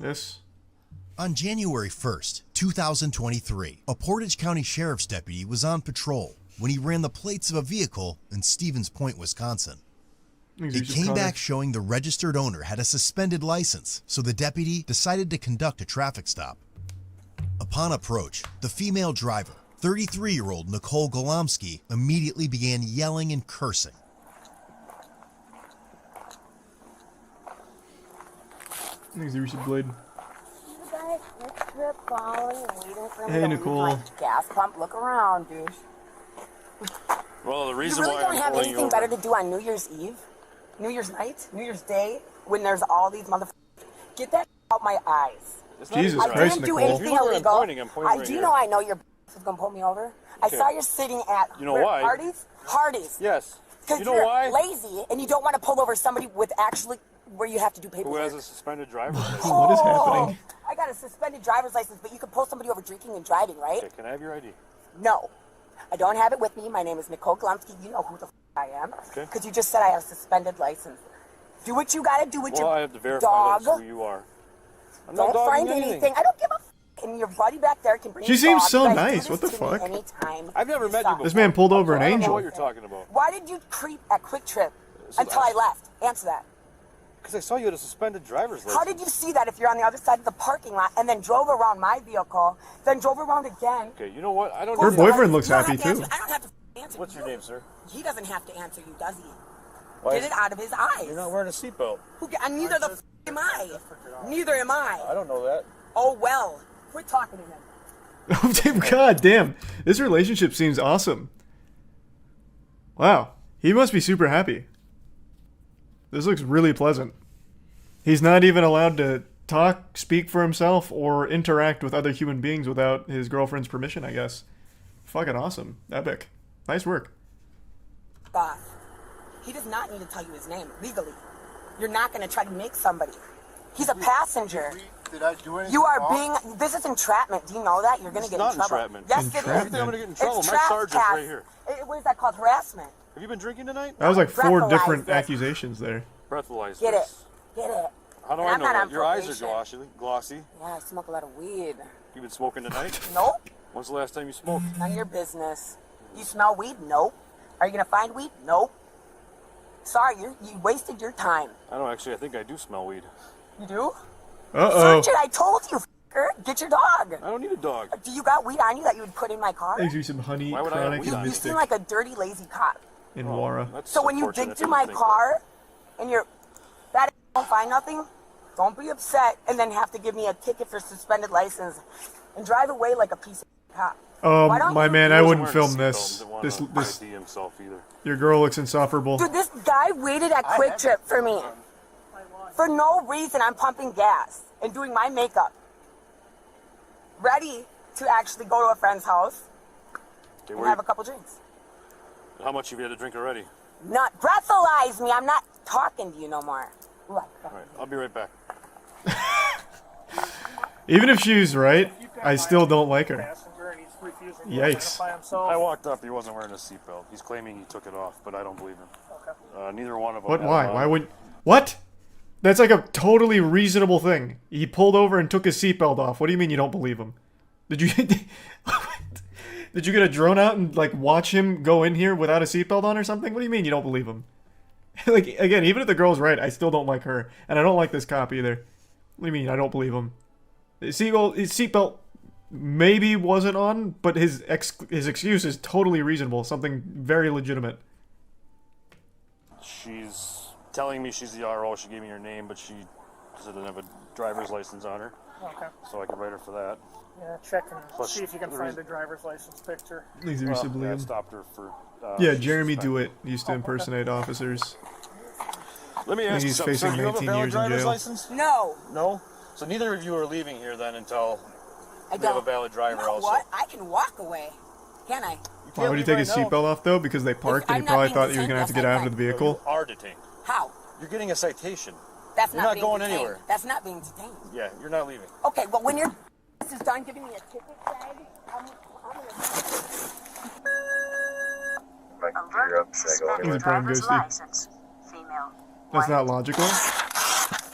This. On January 1st, 2023, a Portage County Sheriff's deputy was on patrol when he ran the plates of a vehicle in Stevens Point, Wisconsin. It came back showing the registered owner had a suspended license, so the deputy decided to conduct a traffic stop. Upon approach, the female driver, 33-year-old Nicole Golomsky, immediately began yelling and cursing. Blade. Hey, Nicole. Gas pump, look around, dude. Well, the reason You really why don't I'm have pulling anything you better over, to do on New Year's Eve, New Year's night, New Year's Day, when there's all these motherfuckers. Get that out my eyes. Jesus I Christ, didn't do Nicole. anything You know where I'm illegal. pointing, I'm pointing right do you here. know I know your is gonna pull me over? I Okay. saw you're sitting at You know why? Hardee's. Hardee's. Yes. Because You know you're why? lazy and you don't want to pull over somebody with actually where you have to do Who paperwork. has a suspended driver's license? What is happening? I got a suspended driver's license, but you can pull somebody over drinking and driving, right? Okay, can I have your ID? No. I don't have it with me. My name is Nicole Golomsky. You know who the I am. Okay. Because you just said I have a suspended license. Do what you gotta do with Well, I your have to verify dog. that's who you are. I'm not Don't dogging find anything. anything. I don't give a f***. And your buddy back there can bring She his seems dog. so You guys do nice. this What the to me fuck? anytime I've never met you decide. before. This man pulled over an I don't know angel. what you're talking about. Why did you creep at Quick Trip until I left? Answer that. Because I saw you had a suspended driver's license. How did you see that if you're on the other side of the parking lot and then drove around my vehicle, then drove around again? Okay, you know what? I don't Her need boyfriend looks You don't happy, have to answer- too. I don't have to answer What's your you. name, sir? He doesn't have to answer you, does he? Why Get is- it out of his eyes. You're not wearing a seatbelt. And neither the f am I. Neither am I. I don't know that. Oh well. Quit talking to him. God damn. This relationship seems awesome. Wow. He must be super happy. This looks really pleasant. He's not even allowed to talk, speak for himself, or interact with other human beings without his girlfriend's permission, I guess. Fucking awesome. Epic. Nice work. Boss. He does not need to tell you his name legally. You're not going to try to make somebody. He's a passenger. Did I do anything You are wrong? being. This is entrapment. Do you know that? You're going to It's get not in trouble. entrapment. Yes, it is. I think I'm going to get in trouble. It's My sergeant's trespass. right here. What is that called? Harassment. Have you been drinking tonight? That was like 4 Breathalyze different this. accusations there. Breathalyze Get it. this. Get it. How do And I I'm know not that? on Your eyes are probation. glossy. Yeah, I smoke a lot of weed. You been smoking tonight? Nope. When's the last time you smoked? None of your business. You smell weed? Nope. Are you going to find weed? Nope. Sorry, you wasted your time. I don't actually. I think I do smell weed. You do? Uh-oh. Search it. I told you, f***er. Get your dog. I don't need a dog. Do you got weed on you that you would put in my car? Thanks for some honey, Why would I have chronic, weed and on You mystic seem like a dirty, lazy cop. in Wara. That's So when you unfortunate dig that through my think car and you're that don't find nothing, don't be upset and then have to give me a ticket for suspended license and drive away like a piece of cop. Why don't My you- man, that. I He wouldn't wasn't film wearing a this. seatbelt, This, didn't wanna this, ID himself either. your girl looks insufferable. Dude, this guy waited at Quick Trip for me. For no reason, I'm pumping gas and doing my makeup. Ready to actually go to a friend's house Okay, and where have you- a couple drinks. how much have you had to drink already? Not breathalyze me. I'm not talking to you no more. Ooh, All right, I'll be right back. Even if she's right, I still don't like her. Passenger and he's refusing to Yikes. identify himself. I walked up. He wasn't wearing a seatbelt. He's claiming he took it off, but I don't believe him. Okay. Neither one of them. What? had Why? it on. Why would... What? That's like a totally reasonable thing. He pulled over and took his seatbelt off. What do you mean you don't believe him? Did you... Did you get a drone out and, like, watch him go in here without a seatbelt on or something? What do you mean you don't believe him? Like, again, even if the girl's right, I still don't like her. And I don't like this cop either. What do you mean I don't believe him? His seatbelt maybe wasn't on, but his excuse is totally reasonable. Something very legitimate. She's telling me she's the RO. She gave me her name, but she doesn't have a driver's license on her, Okay. so I can write her for that. Yeah, check and Plus, see if you can the find reason- the driver's license picture. Yeah, I stopped her for. Yeah, she's Jeremy suspected. Dewitt used to impersonate officers. Let me ask you he's something. facing So do you have a 19 valid years in driver's jail. license? No, No. So neither of you are leaving here then until I we have a don't. valid driver You know also. what? I can walk away. Can I? Why would he take his seatbelt off though? Because they parked and I'm he not probably being thought he was gonna have to get detained, out of the that's vehicle. You are detained. How? You're getting a citation. That's You're not not being going detained. anywhere. That's not being detained. Yeah, you're not leaving. Okay, well when your is done giving me a ticket tag, I'm gonna. Alert, suspended He's a prime driver's ghosty. license. Female. That's not logical.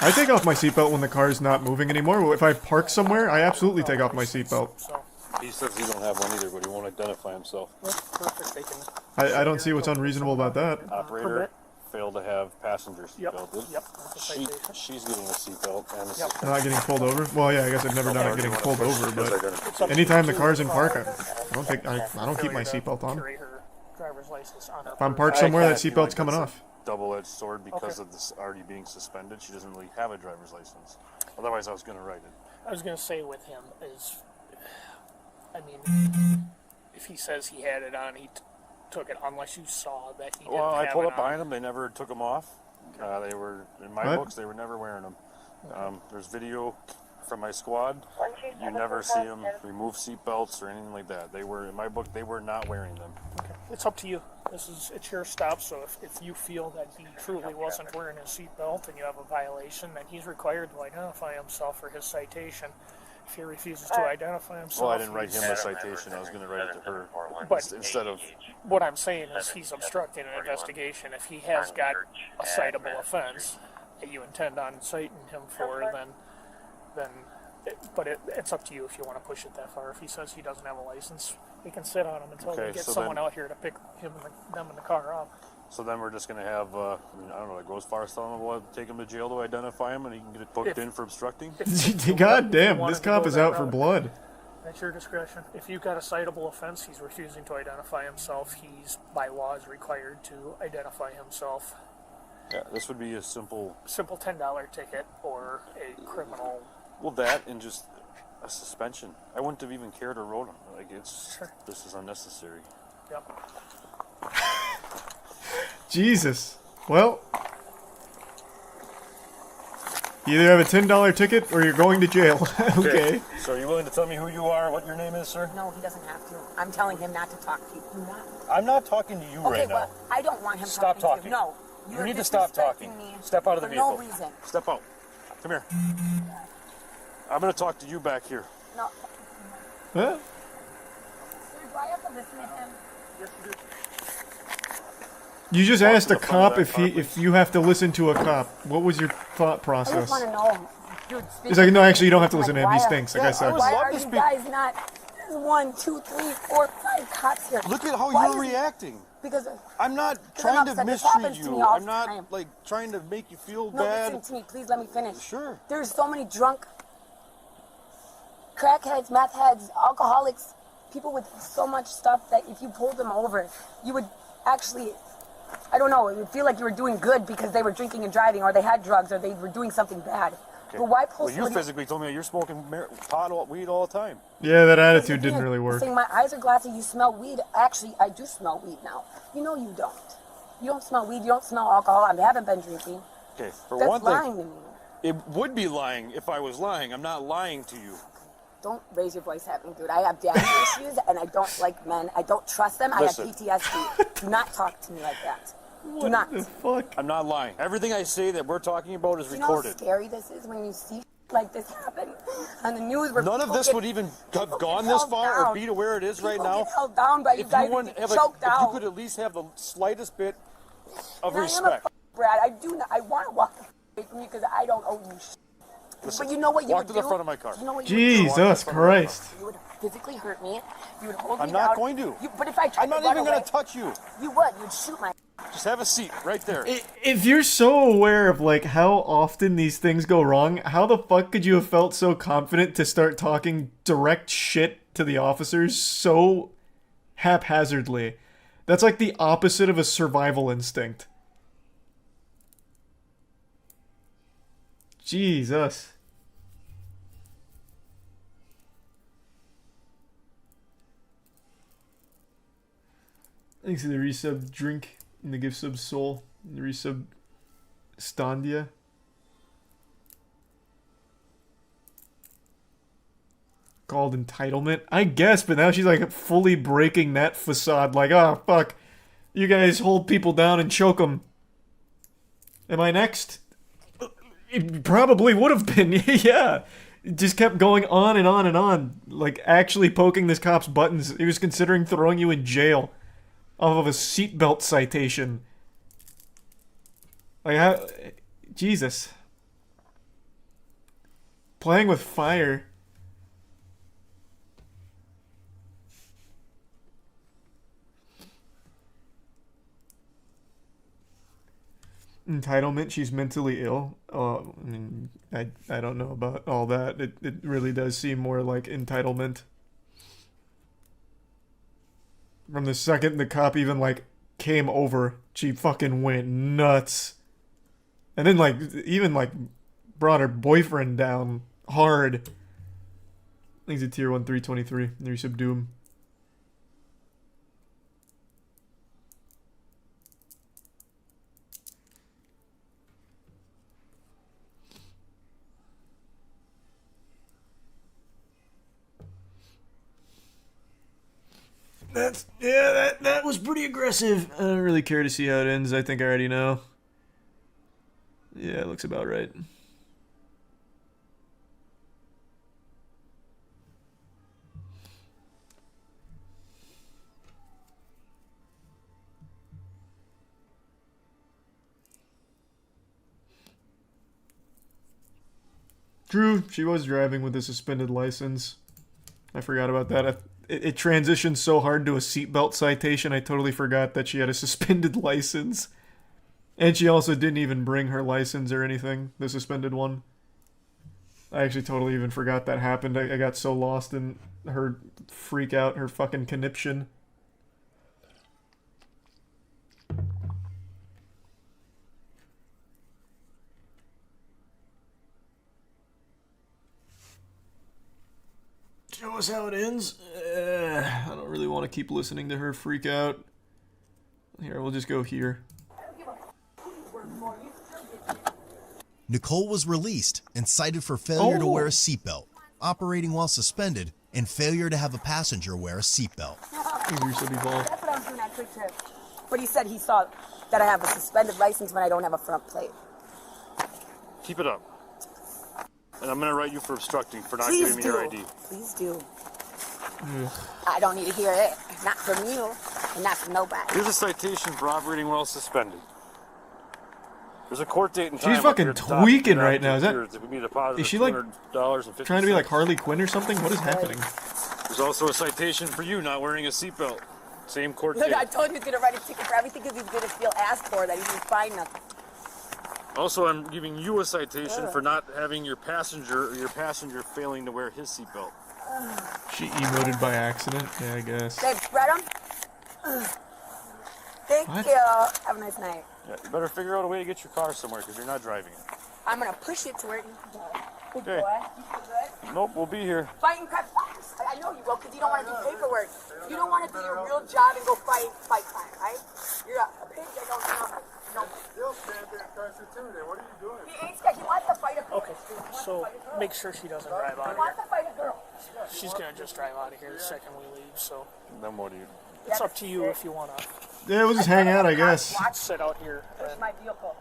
I take off my seatbelt when the car's not moving anymore. If I park somewhere, I absolutely take off my seatbelt. So, He says he don't have one either, but he won't identify himself. that's perfect. They can. I don't see what's unreasonable about that. Operator Permit. failed to have passenger Yep. seatbelted. Yep. That's a citation. She's getting a seatbelt and a Yep. suspension. Not getting pulled over. Well, yeah, I guess I've never done it getting pulled over, but It's up to anytime you the to, car's in park, I don't think I don't keep my failure to seatbelt on. carry her driver's license on her If I'm person. parked I somewhere, that kinda feel seatbelt's like coming that's off. a double-edged sword because Okay. of this already being suspended. She doesn't really have a driver's license. Otherwise, I was going to write it. I was gonna say with him is, I mean, if he says he had it on, he took it unless you saw that he didn't Well, I have pulled it up on. behind them. They never took them off. They were, in my What? books, they were never wearing them. There's video from my squad. You never see them remove seat belts or anything like that. They were, in my book, they were not wearing them. It's up to you. It's your stop. So if you feel that he truly wasn't wearing his seatbelt and you have a violation, then he's required to identify himself for his citation. If he refuses to identify himself, Well, I didn't write he's- him a citation. I was going to write it to her But instead of. what I'm saying is he's obstructing an investigation. If he has got a citable offense that you intend on citing him for, then it's up to you if you want to push it that far. If he says he doesn't have a license, we can sit on him until Okay, we get so someone then- out here to pick them in the car up. So then we're just going to have, I don't know, like goes far as telling him we'll take him to jail to identify him and he can get booked If- in for obstructing? God damn, wanted this to cop go is that out for route. blood. That's your discretion. If you've got a citable offense, he's refusing to identify himself. He's by law is required to identify himself. Yeah, this would be a simple, Simple $10 ticket or a criminal. well, that and just a suspension. I wouldn't have even cared to roll him. Like, Sure. this is unnecessary. Yep. Jesus. Well, you either have a $10 ticket or you're going to jail. Okay. So are you willing to tell me who you are, what your name is, sir? No, he doesn't have to. I'm telling him not to talk to you. Do not. I'm not talking to you Okay, right now. well, I don't want him Stop talking to talking. you. No. You You're need to stop talking. disrespecting me Step out of the for vehicle. no reason. Step out. Come here. I'm going to talk to you back here. No. Huh? Sir, do I have to listen to him? You just Walk asked to a the front of cop that if car, if you have to listen to a cop. What was your thought I just process? want to know. Dude, He's like, no, actually, you don't have to like, listen to him. He why are- stinks. Like I said. Why love are to you speak. guys not? There's 1, 2, 3, 4, 5 cops here. Look at how Why you're is- reacting. Because I'm not I'm trying to upset. This mistreat happens to you. me all I'm the not time. like trying to make you feel no, bad. listen to me. Please let me finish. Sure. There's so many drunk crackheads, meth heads, alcoholics, people with so much stuff that if you pulled them over, you would actually, I don't know, it would feel like you were doing good because they were drinking and driving, or they had drugs, or they were doing something bad. But why pull Well, you somebody? physically told me you're smoking pot, weed all the time. Yeah, that Because attitude you're didn't really work. Saying my eyes are glassy, you smell weed. Actually, I do smell weed now. You know you don't. You don't smell weed, you don't smell alcohol. I haven't been drinking. Okay, for That's one thing, lying to me. it would be lying if I was lying. I'm not lying to you. Don't raise your voice at me, dude. I have daddy issues, and I don't like men. I don't trust them. Listen. I have PTSD. Do not talk to me like that. Do not. The fuck? I'm not lying. Everything I say that we're talking about is You know how recorded. scary this is when you see like this happen on the news? Where None of people this get- would even have people gone get this held far or down. be to where it is right People now. get held down by you If guys you, and wouldn't get have choked if you out. could at least have the slightest bit of And I am a respect. Brad. I do not. I want to walk away from you because I don't owe you. Listen, But you know what you walk would to the do? front of my car. You know what you would do? Jesus Christ. You would physically hurt me. You would hold I'm me not down. going to. But if I tried I'm not to run even away, going to touch you. you would. You'd shoot my. Just have a seat right there. If you're so aware of like how often these things go wrong, how the fuck could you have felt so confident to start talking direct shit to the officers so haphazardly? That's like the opposite of a survival instinct. Jesus. Thanks to the resub drink and the gift sub soul. And the resub Standia. Called entitlement? I guess, but now she's like fully breaking that facade. Like, oh, fuck. You guys hold people down and choke them. Am I next? It probably would have been, yeah. It just kept going on and on and on. Like, actually poking this cop's buttons. He was considering throwing you in jail off of a seatbelt citation. Like, how... Jesus. Playing with fire. Entitlement, she's mentally ill. Oh, I mean, I don't know about all that. It really does seem more like entitlement. From the second the cop even, like, came over, she fucking went nuts. And then, like, even, like, brought her boyfriend down hard. I think it's a tier 1 323. You subdue him. That was pretty aggressive. I don't really care to see how it ends. I think I already know. Yeah, it looks about right. True, she was driving with a suspended license. I forgot about that. It transitioned so hard to a seatbelt citation, I totally forgot that she had a suspended license. And she also didn't even bring her license or anything, the suspended one. I actually totally even forgot that happened. I got so lost in her freak out, her fucking conniption. Show us how it ends. I don't really want to keep listening to her freak out. Here, we'll just go here. Nicole was released and cited for failure to wear a seatbelt, operating while suspended, and failure to have a passenger wear a seatbelt. That's what I was doing at Quick Trip. But he said he saw that I have a suspended license when I don't have a front plate. Keep it up. And I'm going to write you for obstructing for not Please giving me do. your ID. Please do. I don't need to hear it. Not from you, and not from nobody. Here's a citation for operating while suspended. There's a court date and time. She's fucking tweaking right now. Is she like $200.50. trying to be like Harley Quinn or something? What is happening? There's also a citation for you not wearing a seatbelt. Same court Look, date. I told you he's gonna write a ticket for everything because he's gonna feel asked for, that he didn't find nothing. Also, I'm giving you a citation for not having your passenger failing to wear his seatbelt. She emoted by accident? Yeah, I guess. They spread him. Thank What? you. Have a nice night. Yeah, you better figure out a way to get your car somewhere because you're not driving it. I'm gonna push it to where it needs to go. Good Okay. boy. You feel good? Nope, we'll be here. Fighting crime. I know you will, because you don't want to do paperwork. You don't want to do your real job and go fight crime, right? You're a pig that don't know. No. Still stand there in Constitution. What are you doing? He ain't scared. He wants to fight a girl. Okay, so make sure she doesn't drive He out of wants here. to fight a girl. She's gonna just drive out of here the second we leave, so Then what do you? it's up to you if you wanna Yeah, we'll just hang out, I guess. sit out here Push and my vehicle.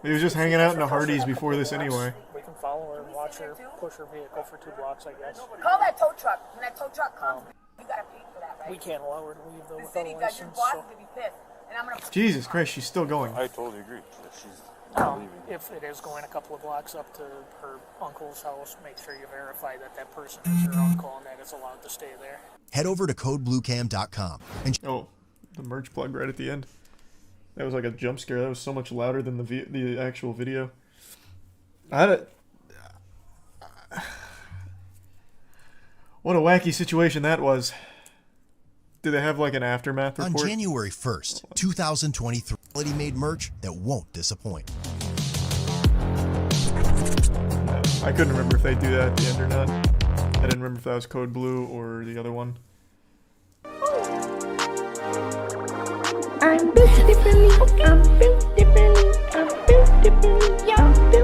He was just hanging out in the Hardee's before this anyway. we can follow her and watch her push her vehicle for 2 blocks, I guess. Call that tow truck. When that tow truck comes, you gotta pay for that, right? We can't allow her to leave though The without a city does. Your license, boss so is gonna be pissed. And I'm gonna. Jesus Christ, she's still going. I totally agree. If she's not leaving. if it is going a couple of blocks up to her uncle's house, make sure you verify that that person is your uncle and that it's allowed to stay there. Head over to codebluecam.com and Oh, the merch plug right at the end. That was like a jump scare. That was so much louder than the actual video. What a wacky situation that was. Do they have like an aftermath on report? January 1st, 2023, Quality made merch that won't disappoint. No, I couldn't remember if they do that at the end or not. I didn't remember if that was Code Blue or the other one. I'm built differently. I'm built differently. I'm built differently. Yeah, I'm built